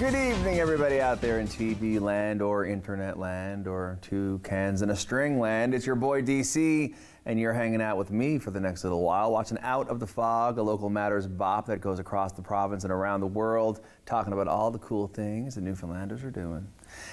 Good evening, everybody out there in TV land or internet land or two cans and a string land. It's your boy DC, and you're hanging out with me for the next little while, watching Out of the Fog, a local matters bop that goes across the province and around the world, talking about all the cool things the Newfoundlanders are doing.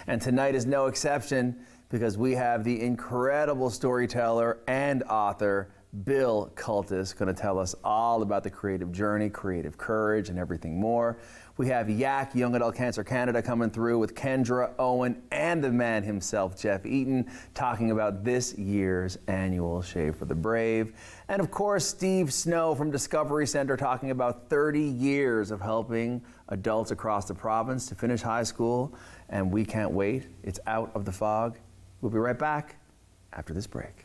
And tonight is no exception, because we have the incredible storyteller and author Bill Coultas going to tell us all about the creative journey, creative courage, and everything more. We have Yak Young Adult Cancer Canada coming through with Kendra, Owen, and the man himself, Jeff Eaton, talking about this year's annual Shave for the Brave. And of course, Steve Snow from Discovery Center talking about 30 years of helping adults across the province to finish high school. And we can't wait. It's Out of the Fog. We'll be right back after this break.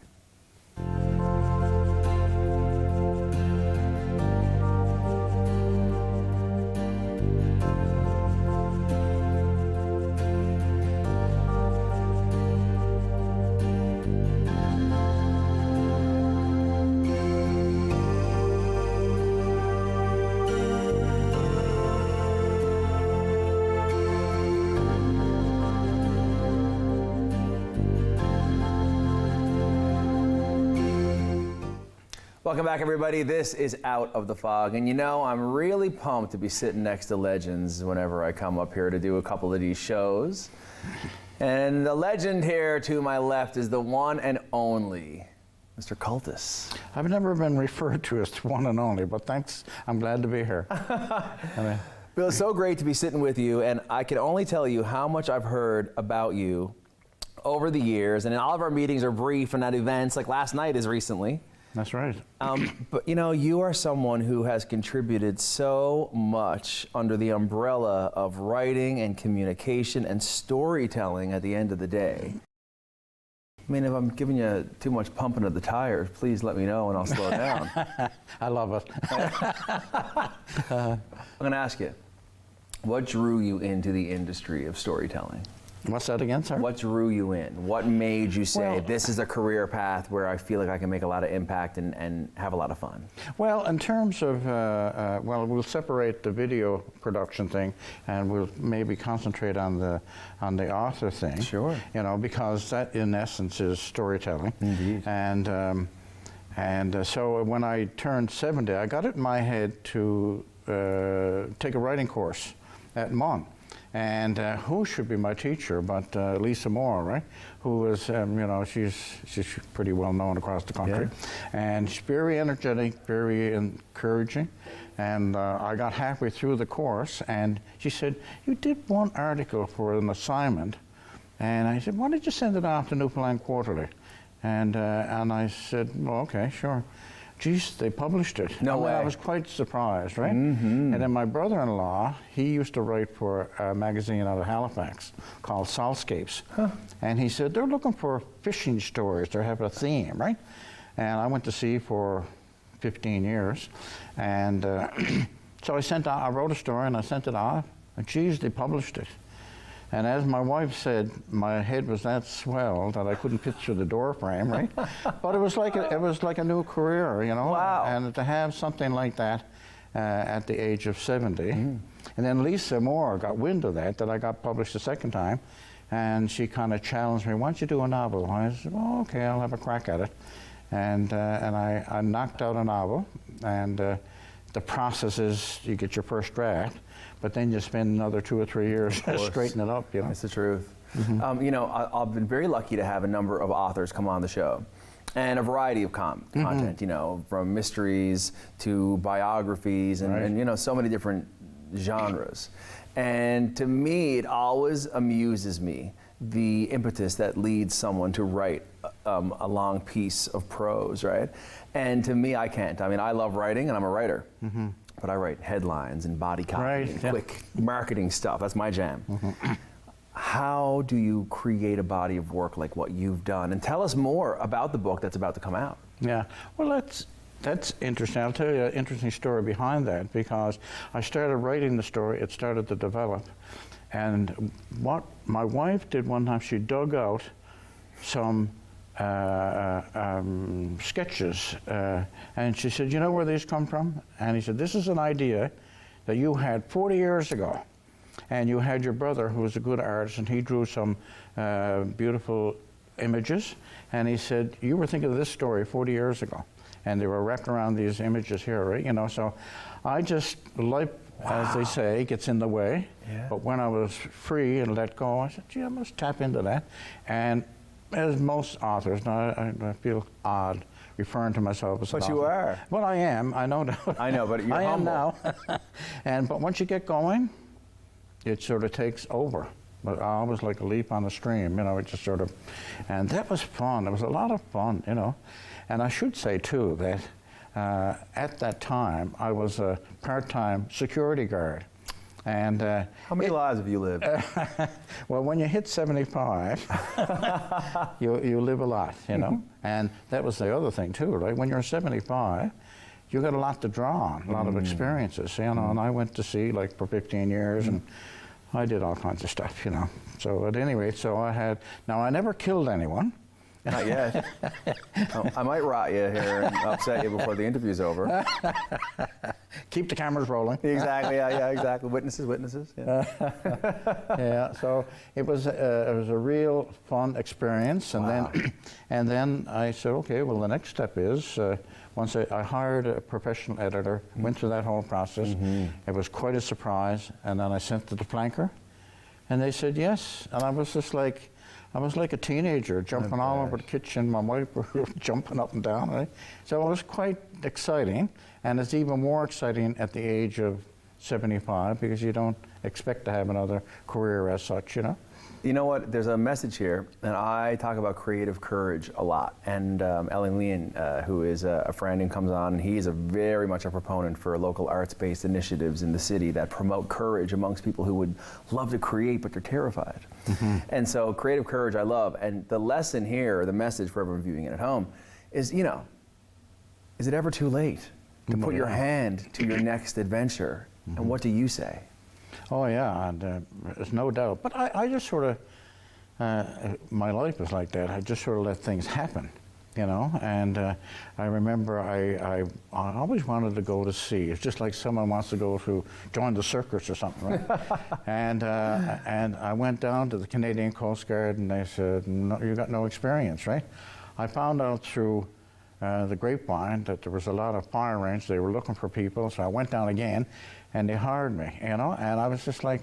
Welcome back, everybody. This is Out of the Fog. And you know, I'm really pumped to be sitting next to legends whenever I come up here to do a couple of these shows. And the legend here to my left is the one and only Mr. Coultas. I've never been referred to as one and only, but thanks. I'm glad to be here. Bill, it's so great to be sitting with you, and I can only tell you how much I've heard about you over the years. And all of our meetings are brief and at events, like last night is recently. That's right. But you know, you are someone who has contributed so much under the umbrella of writing and communication and storytelling at the end of the day. I mean, if I'm giving you too much pumping of the tires, please let me know and I'll slow down. I love it. I'm going to ask you, what drew you into the industry of storytelling? What's that again, sir? What drew you in? What made you say, well, this is a career path where I feel like I can make a lot of impact and have a lot of fun? Well, in terms of, well, we'll separate the video production thing and we'll maybe concentrate on the author thing. Sure. You know, because that in essence is storytelling. Indeed. And so when I turned 70, I got it in my head to take a writing course at Mon. And who should be my teacher but Lisa Moore, right? Who was, you know, she's pretty well known across the country. Yeah. And she's very energetic, very encouraging. And I got halfway through the course and she said, you did one article for an assignment. And I said, why don't you send it off to Newfoundland Quarterly? And I said, well, okay, sure. Geez, they published it. No way. I was quite surprised, right? Mm-hmm. And then my brother-in-law, he used to write for a magazine out of Halifax called Saltscapes. Huh. And he said, they're looking for fishing stories. They have a theme, right? And I went to sea for 15 years. And so I wrote a story and I sent it off. And geez, they published it. And as my wife said, my head was that swell that I couldn't fit through the door frame, right? But it was like a new career, you know. Wow. And to have something like that at the age of 70. Mm. And then Lisa Moore got wind of that I got published the second time. And she kind of challenged me, why don't you do a novel? And I said, well, okay, I'll have a crack at it. And I knocked out a novel. And the process is you get your first draft, but then you spend another 2 or 3 years to straighten it up, you know. That's the truth. Mm-hmm. You know, I've been very lucky to have a number of authors come on the show, and a variety of content, you know, from mysteries to biographies and, and, you know, so many different genres. And to me, it always amuses me, the impetus that leads someone to write a long piece of prose, right? And to me, I can't. I mean, I love writing, and I'm a writer. Mm-hmm. But I write headlines and body copy and quick marketing stuff. That's my jam. Mm-hmm. How do you create a body of work like what you've done? And tell us more about the book that's about to come out. Yeah, well, that's interesting. I'll tell you an interesting story behind that, because I started writing the story, it started to develop. And what my wife did one time, she dug out some sketches, and she said, you know where these come from? And he said, this is an idea that you had 40 years ago. And you had your brother, who was a good artist, and he drew some beautiful images. And he said, you were thinking of this story 40 years ago. And they were wrapped around these images here, right? You know, so I just, life, as they say, gets in the way. Yeah. But when I was free and let go, I said, gee, I must tap into that. And as most authors, now I feel odd referring to myself as an But author. you are. Well, I am, I know. I know, but you're I am humble. now. But once you get going, it sort of takes over. But always like a leap on a stream, you know, it just sort of, and that was fun. It was a lot of fun, you know. And I should say, too, that at that time, I was a part-time security guard. And How many lives have you lived? well, when you hit 75, you live a lot, you know. And that was the other thing, too, right? When you're 75, you got a lot to draw on, a lot of experiences, you know. And I went to sea, like, for 15 years, and I did all kinds of stuff, you know. So at any rate, so I had, now I never killed anyone. Not yet. I might rot you here and upset you before the interview's over. Keep the cameras rolling. Exactly, yeah, exactly. Witnesses, yeah. Yeah, so it was a real fun experience, and Wow. then I said, okay, well the next step is once I hired a professional editor, went through that whole process. It was quite a surprise, and then I sent it to Flanker, and they said yes, and I was just like. I was like a teenager, jumping all over the kitchen. My wife was jumping up and down. Right? So it was quite exciting, and it's even more exciting at the age of 75 because you don't expect to have another career as such, you know. You know what? There's a message here, and I talk about creative courage a lot. And Ellen Leon, who is a friend and comes on, and he's very much a proponent for local arts-based initiatives in the city that promote courage amongst people who would love to create, but they're terrified. And so creative courage I love. And the lesson here, or the message for everyone viewing it at home, is, you know, is it ever too late to put your hand to your next adventure? And what do you say? Oh yeah, and there's no doubt. But I just sort of, my life was like that. I just sort of let things happen, you know. And I remember I always wanted to go to sea. It's just like someone wants to go to join the circus or something, right? and I went down to the Canadian Coast Guard, and they said, no, you got no experience, right? I found out through the grapevine that there was a lot of fire range. They were looking for people, so I went down again. And they hired me, you know, and I was just like,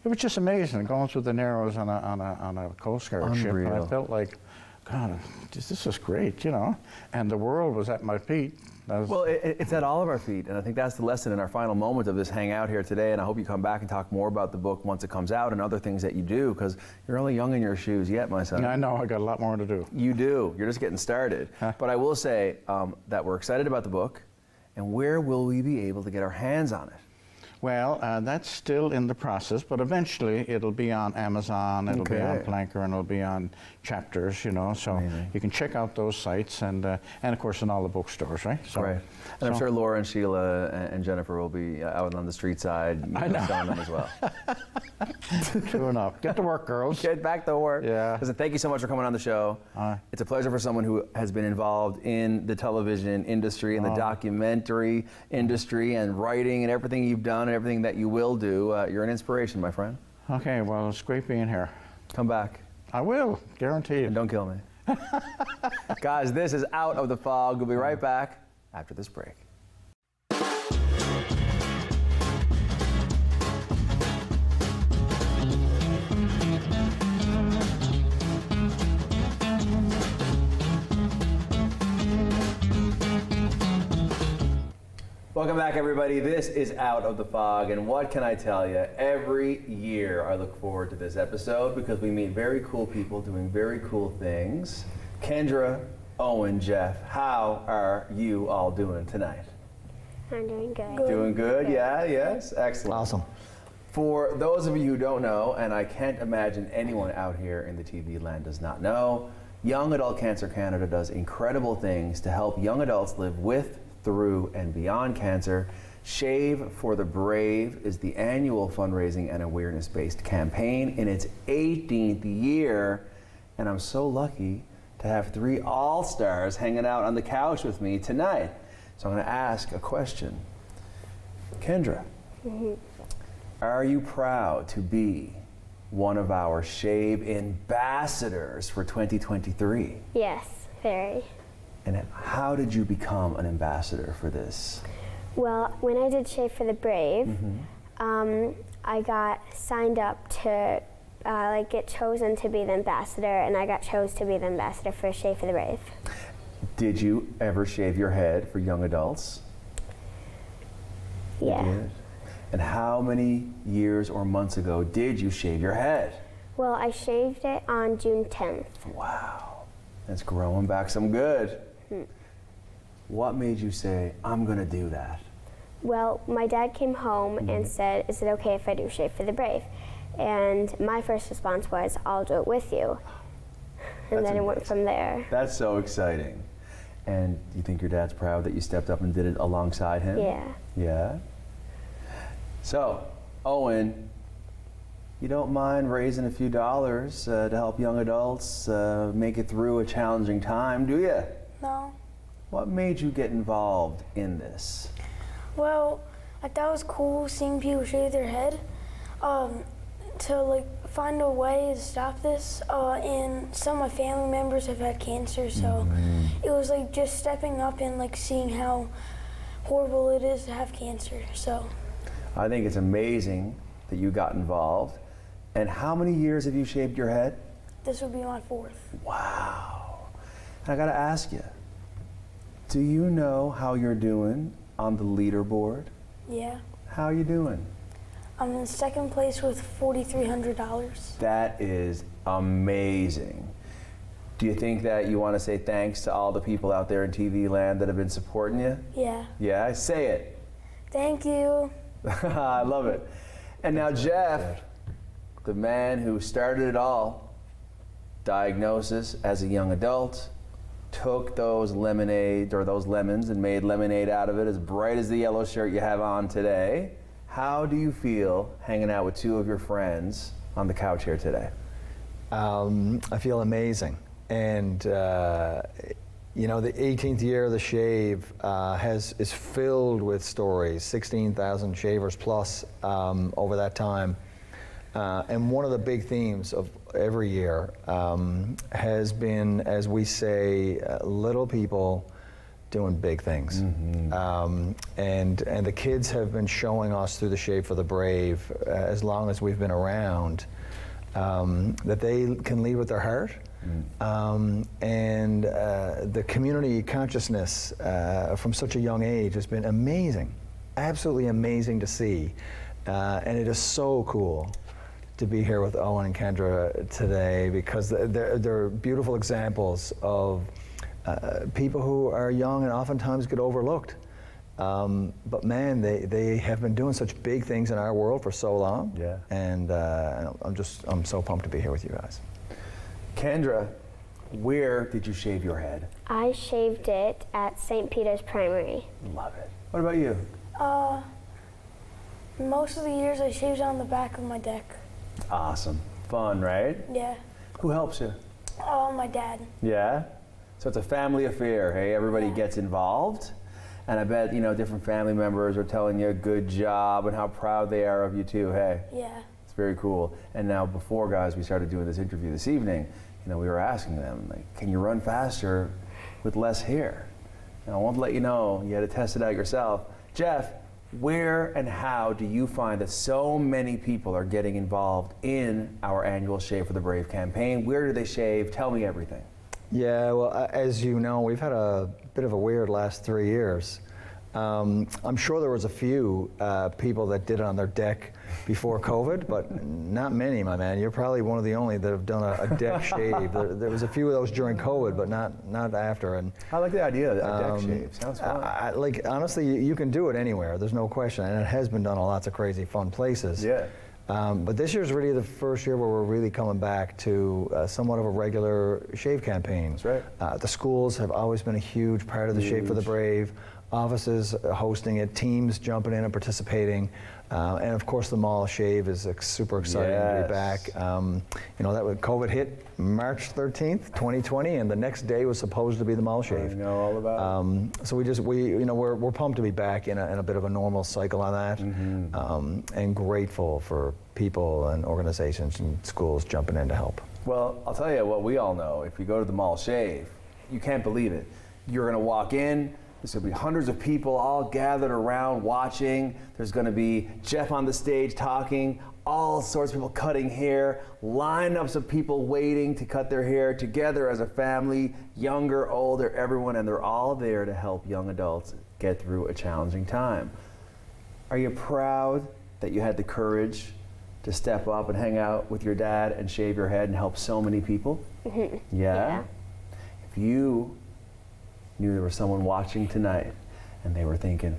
it was just amazing going through the Narrows on a Coast Guard ship. And I felt like, God, this is great, you know, and the world was at my feet. Well, it's at all of our feet, and I think that's the lesson in our final moment of this hangout here today, and I hope you come back and talk more about the book once it comes out and other things that you do, because you're only young in your shoes yet, my son. I know, I got a lot more to do. You do. You're just getting started. But I will say that we're excited about the book, and where will we be able to get our hands on it? Well, that's still in the process, but eventually it'll be on Amazon, it'll be on Flanker, and it'll be on Chapters, you know, so you can check out those sites, and of course in all the bookstores, right? So, right. And I'm sure Laura and Sheila and Jennifer will be out on the street side selling them as well. True enough. Get to work, girls. Get back to work. Yeah. Listen, thank you so much for coming on the show. It's a pleasure for someone who has been involved in the television industry and the documentary industry and writing and everything you've done and everything that you will do. You're an inspiration, my friend. Okay, well, it's great being here. Come back. I will, guaranteed. And don't kill me. Guys, this is Out of the Fog. We'll be right back after this break. Welcome back, everybody. This is Out of the Fog, and what can I tell you? Every year I look forward to this episode because we meet very cool people doing very cool things. Kendra, Owen, Jeff, how are you all doing tonight? I'm doing good. Doing good? Yeah, yes? Excellent. Awesome. For those of you who don't know, and I can't imagine anyone out here in the TV land does not know, Young Adult Cancer Canada does incredible things to help young adults live with, through, and beyond cancer. Shave for the Brave is the annual fundraising and awareness-based campaign in its 18th year, and I'm so lucky to have three all-stars hanging out on the couch with me tonight. So I'm going to ask a question. Kendra, Are you proud to be one of our Shave ambassadors for 2023? Yes, very. And how did you become an ambassador for this? Well, when I did Shave for the Brave, I got signed up to get chosen to be the ambassador, and I got chosen to be the ambassador for Shave for the Brave. Did you ever shave your head for young adults? Yeah. You did? And how many years or months ago did you shave your head? Well, I shaved it on June 10th. Wow, that's growing back some good. What made you say, I'm gonna do that? Well, my dad came home and said, is it okay if I do Shave for the Brave? And my first response was, I'll do it with you. And That's then it went amazing. from there. That's so exciting. And do you think your dad's proud that you stepped up and did it alongside him? Yeah. Yeah? So, Owen, you don't mind raising a few dollars to help young adults make it through a challenging time, do you? No. What made you get involved in this? Well, I thought it was cool seeing people shave their head. To find a way to stop this. And some of my family members have had cancer, so it was just stepping up and seeing how horrible it is to have cancer. So I think it's amazing that you got involved. And how many years have you shaved your head? this would be my 4th. Wow. And I gotta ask you, do you know how you're doing on the leaderboard? Yeah. How are you doing? I'm in 2nd place with $4,300. That is amazing. Do you think that you want to say thanks to all the people out there in TV land that have been supporting you? Yeah. Yeah, say it. Thank you. I love it. And now Jeff, the man who started it all, diagnosis as a young adult, took those lemonade or those lemons and made lemonade out of it, as bright as the yellow shirt you have on today. How do you feel hanging out with two of your friends on the couch here today? I feel amazing. And you know, the 18th year of the shave is filled with stories, 16,000 shavers plus over that time. And one of the big themes of every year has been, as we say, little people doing big things. And the kids have been showing us through the Shave for the Brave, as long as we've been around, that they can lead with their heart. And the community consciousness from such a young age has been amazing, absolutely amazing to see. And it is so cool to be here with Owen and Kendra today, because they're beautiful examples of people who are young and oftentimes get overlooked. But man, they have been doing such big things in our world for so long. Yeah. And I'm so pumped to be here with you guys. Kendra, where did you shave your head? I shaved it at St. Peter's Primary. Love it. What about you? Most of the years I shaved on the back of my deck. Awesome. Fun, right? Yeah. Who helps you? My dad. Yeah? So it's a family affair, hey? Everybody Yeah. gets involved. And I bet, you know, different family members are telling you a good job and how proud they are of you too, hey? Yeah. It's very cool. And now before, guys, we started doing this interview this evening, you know, we were asking them, like, can you run faster with less hair? And I want to let you know, you had to test it out yourself. Jeff, where and how do you find that so many people are getting involved in our annual Shave for the Brave campaign? Where do they shave? Tell me everything. Yeah, well, as you know, we've had a bit of a weird last 3 years. I'm sure there was a few people that did it on their deck before COVID, but not many, my man. You're probably one of the only that have done a deck shave. There was a few of those during COVID, but not after. And I like the idea of a deck shave. Sounds fun. like, honestly, you can do it anywhere. There's no question, and it has been done in lots of crazy, fun places. Yeah. But this year's really the first year where we're really coming back to somewhat of a regular shave campaign. That's right. The schools have always been a huge part of the Shave for the Brave. Offices hosting it, teams jumping in and participating. And of course, the mall shave is super exciting to be Yes. back. You know, that when COVID hit March 13th, 2020, and the next day was supposed to be the mall shave. I know all about it. So we're pumped to be back in a bit of a normal cycle on that, and grateful for people and organizations and schools jumping in to help. Well, I'll tell you what we all know. If you go to the mall shave, you can't believe it. You're going to walk in. There's going to be hundreds of people all gathered around watching. There's going to be Jeff on the stage talking, all sorts of people cutting hair, lineups of people waiting to cut their hair together as a family, younger, older, everyone, and they're all there to help young adults get through a challenging time. Are you proud that you had the courage to step up and hang out with your dad and shave your head and help so many people? Yeah? If you knew there was someone watching tonight and they were thinking,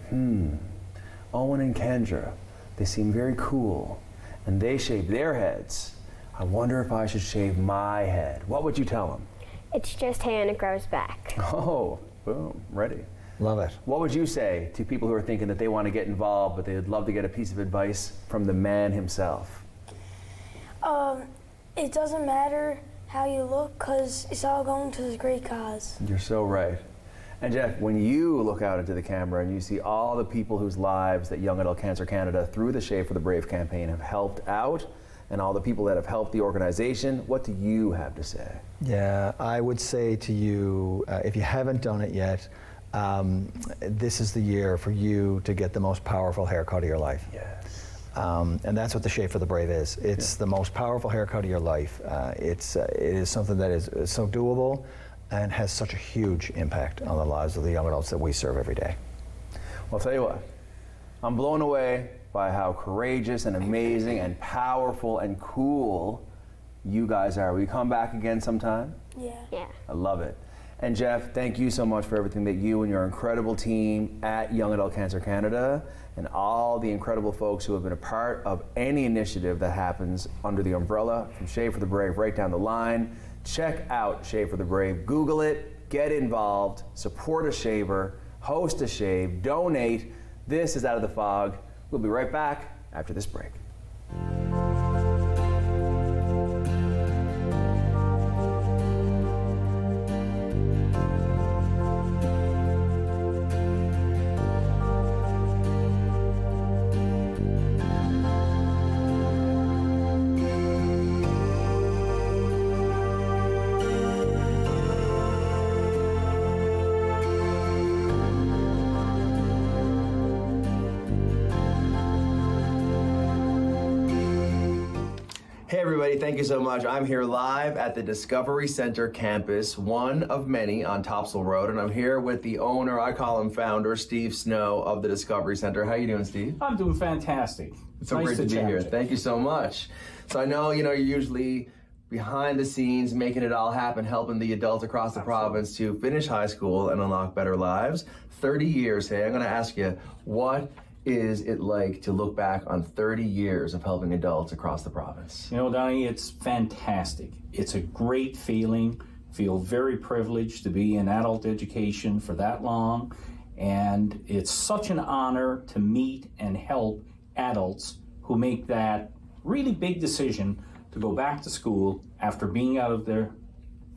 Owen and Kendra, they seem very cool and they shave their heads. I wonder if I should shave my head. What would you tell them? It's just hair and it grows back. Oh, boom, ready. Love it. What would you say to people who are thinking that they want to get involved but they'd love to get a piece of advice from the man himself? It doesn't matter how you look, because it's all going to this great cause. You're so right. And Jeff, when you look out into the camera and you see all the people whose lives that Young Adult Cancer Canada through the Shave for the Brave campaign have helped out, and all the people that have helped the organization, what do you have to say? Yeah, I would say to you, if you haven't done it yet, this is the year for you to get the most powerful haircut of your life. Yes. And that's what the Shave for the Brave is. It's the most powerful haircut of your life. It is something that is so doable and has such a huge impact on the lives of the young adults that we serve every day. Well, I'll tell you what, I'm blown away by how courageous and amazing and powerful and cool you guys are. Will you come back again sometime? Yeah. I love it. And Jeff, thank you so much for everything that you and your incredible team at Young Adult Cancer Canada and all the incredible folks who have been a part of any initiative that happens under the umbrella from Shave for the Brave right down the line. Check out Shave for the Brave. Google it, get involved, support a shaver, host a shave, donate. This is Out of the Fog. We'll be right back after this break. Hey everybody, thank you so much. I'm here live at the Discovery Center campus, one of many on Topsail Road, and I'm here with the owner, I call him founder, Steve Snow of the Discovery Center. How you doing, Steve? I'm doing fantastic. It's so Nice great to be chat here. with you. Thank you so much. So I know, you're usually behind the scenes, making it all happen, helping the adults across the province to finish high school and unlock better lives. 30 years, hey, I'm gonna ask you, what is it like to look back on 30 years of helping adults across the province? You know, Don-E, it's fantastic. It's a great feeling. Feel very privileged to be in adult education for that long. And it's such an honor to meet and help adults who make that really big decision to go back to school after being out of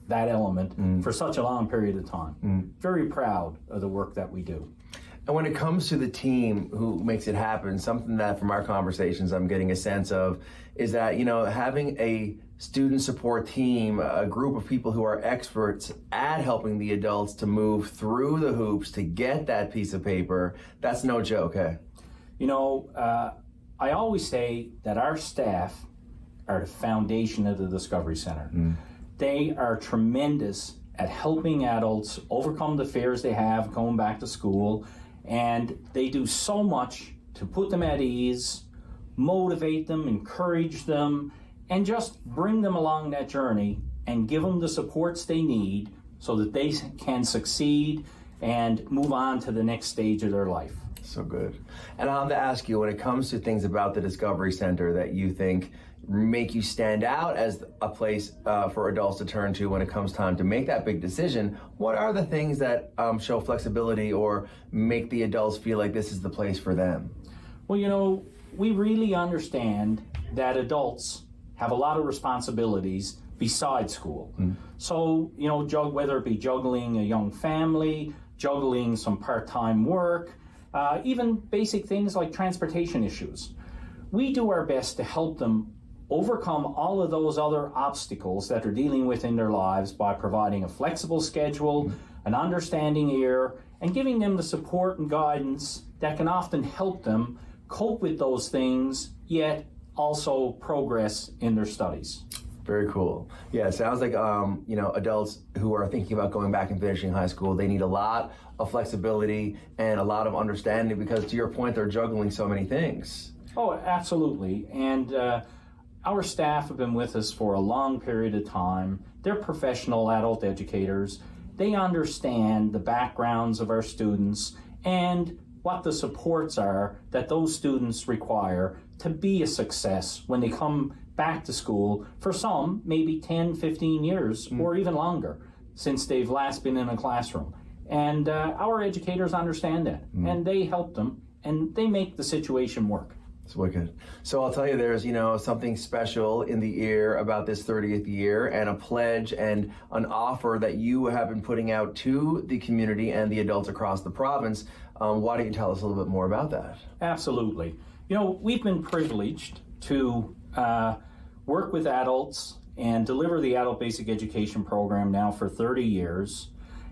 that element for such a long period of time. Very proud of the work that we do. And when it comes to the team who makes it happen, something that from our conversations I'm getting a sense of is that, having a student support team, a group of people who are experts at helping the adults to move through the hoops to get that piece of paper, that's no joke, eh? I always say that our staff are the foundation of the Discovery Center. They are tremendous at helping adults overcome the fears they have going back to school. And they do so much to put them at ease, motivate them, encourage them, and just bring them along that journey and give them the supports they need so that they can succeed and move on to the next stage of their life. So good. And I have to ask you, when it comes to things about the Discovery Center that you think make you stand out as a place for adults to turn to when it comes time to make that big decision, what are the things that show flexibility or make the adults feel like this is the place for them? Well, we really understand that adults have a lot of responsibilities besides school. So, you know, whether it be juggling a young family, juggling some part-time work, even basic things like transportation issues. We do our best to help them overcome all of those other obstacles that they're dealing with in their lives by providing a flexible schedule, an understanding ear, and giving them the support and guidance that can often help them cope with those things, yet also progress in their studies. Very cool. Yeah, it sounds like you know, adults who are thinking about going back and finishing high school, they need a lot of flexibility and a lot of understanding, because to your point, they're juggling so many things. Oh, absolutely. And our staff have been with us for a long period of time. They're professional adult educators. They understand the backgrounds of our students and what the supports are that those students require to be a success when they come back to school, for some maybe 10, 15 years or even longer since they've last been in a classroom. And our educators understand that, and they help them, and they make the situation work. It's wicked. So I'll tell you, there's, you know, something special in the air about this 30th year, and a pledge and an offer that you have been putting out to the community and the adults across the province. Why don't you tell us a little bit more about that? Absolutely. You know, we've been privileged to work with adults and deliver the adult basic education program now for 30 years.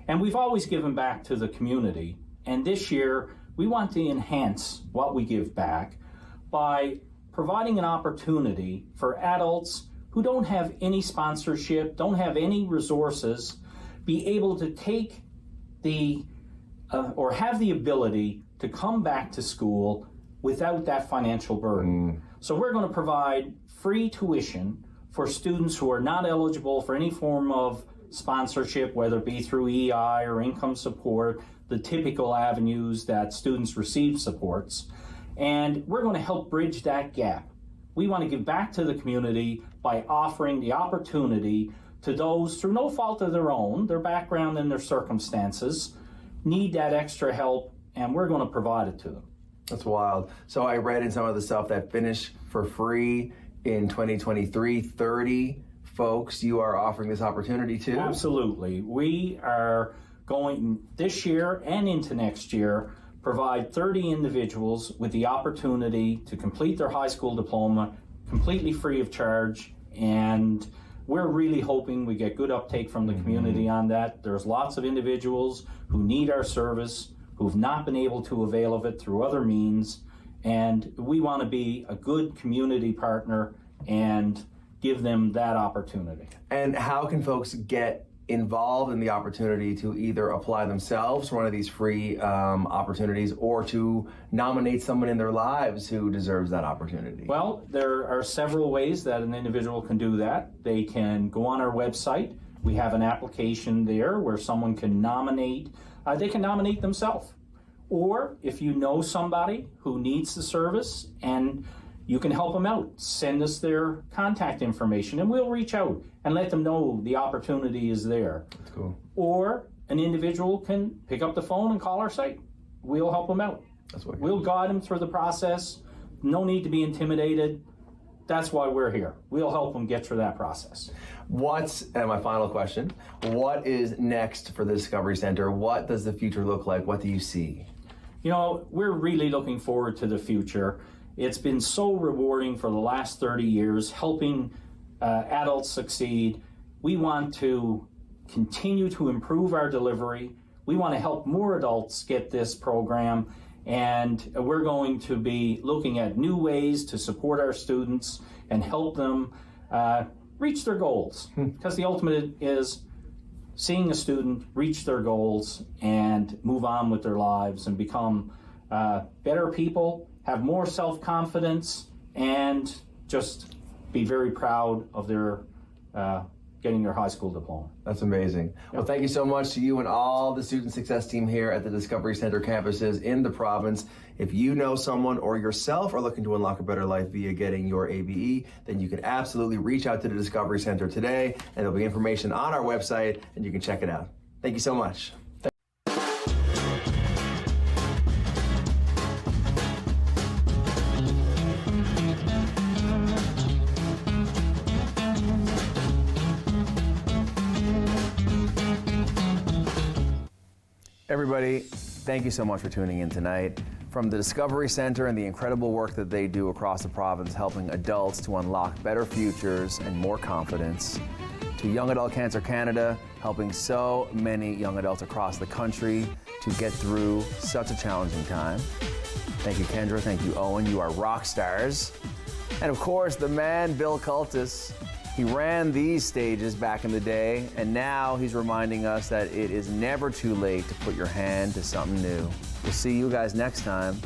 And we've always given back to the community. And this year, we want to enhance what we give back by providing an opportunity for adults who don't have any sponsorship, don't have any resources, be able to take the or have the ability to come back to school without that financial burden. So we're going to provide free tuition for students who are not eligible for any form of sponsorship, whether it be through EI or income support, the typical avenues that students receive supports. And we're going to help bridge that gap. We want to give back to the community by offering the opportunity to those, through no fault of their own, their background and their circumstances, need that extra help, and we're going to provide it to them. That's wild. So I read in some of the stuff that Finish for Free in 2023, 30 folks you are offering this opportunity to? Absolutely. We are going this year and into next year provide 30 individuals with the opportunity to complete their high school diploma completely free of charge, and we're really hoping we get good uptake from the community on that. There's lots of individuals who need our service, who've not been able to avail of it through other means, and we want to be a good community partner and give them that opportunity. And how can folks get involved in the opportunity to either apply themselves for one of these free opportunities, or to nominate someone in their lives who deserves that opportunity? Well, there are several ways that an individual can do that. They can go on our website. We have an application there where someone can nominate. They can nominate themselves. Or if you know somebody who needs the service and you can help them out, send us their contact information and we'll reach out and let them know the opportunity is there. That's cool. Or an individual can pick up the phone and call our site. We'll help them out. That's what We'll guide them through the process. No need to be intimidated. That's why we're here. We'll help them get through that process. And my final question, what is next for the Discovery Center? What does the future look like? What do you see? You know, we're really looking forward to the future. It's been so rewarding for the last 30 years, helping adults succeed. We want to continue to improve our delivery. We want to help more adults get this program, and we're going to be looking at new ways to support our students and help them reach their goals. Because the ultimate is seeing a student reach their goals and move on with their lives and become better people, have more self-confidence, and just be very proud of their getting their high school diploma. That's amazing. Well, thank you so much to you and all the student success team here at the Discovery Center campuses in the province. If you know someone or yourself are looking to unlock a better life via getting your ABE, then you can absolutely reach out to the Discovery Center today, and there'll be information on our website and you can check it out. Thank you so much. Everybody, thank you so much for tuning in tonight. From the Discovery Center and the incredible work that they do across the province helping adults to unlock better futures and more confidence, to Young Adult Cancer Canada, helping so many young adults across the country to get through such a challenging time. Thank you, Kendra. Thank you, Owen. You are rock stars. And of course, the man, Bill Coultas. He ran these stages back in the day, and now he's reminding us that it is never too late to put your hand to something new. We'll see you guys next time.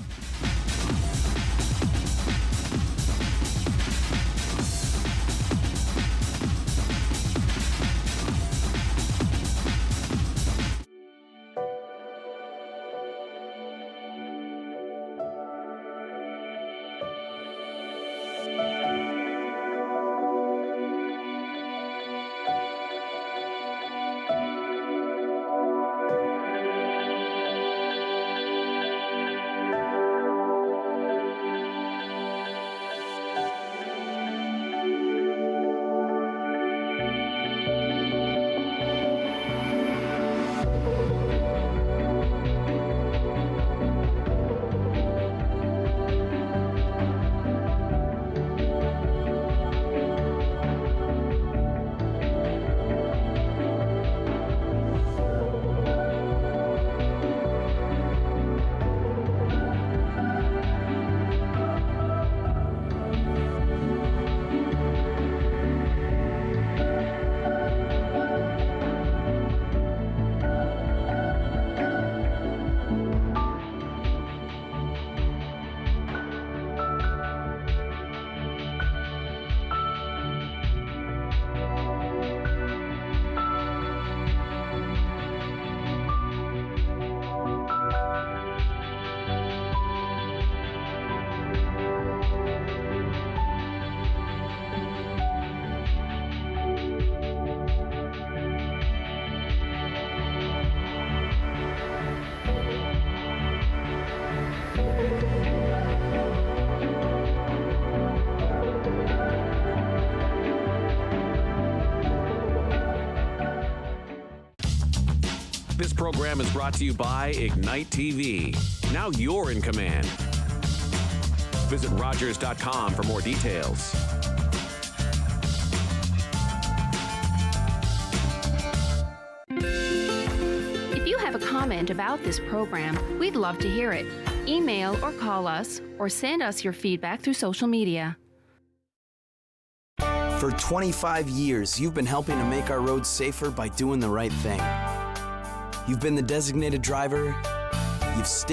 This program is brought to you by Ignite TV. Now you're in command. Visit Rogers.com for more details. If you have a comment about this program, we'd love to hear it. Email or call us, or send us your feedback through social media. For 25 years, you've been helping to make our roads safer by doing the right thing. You've been the designated driver. You've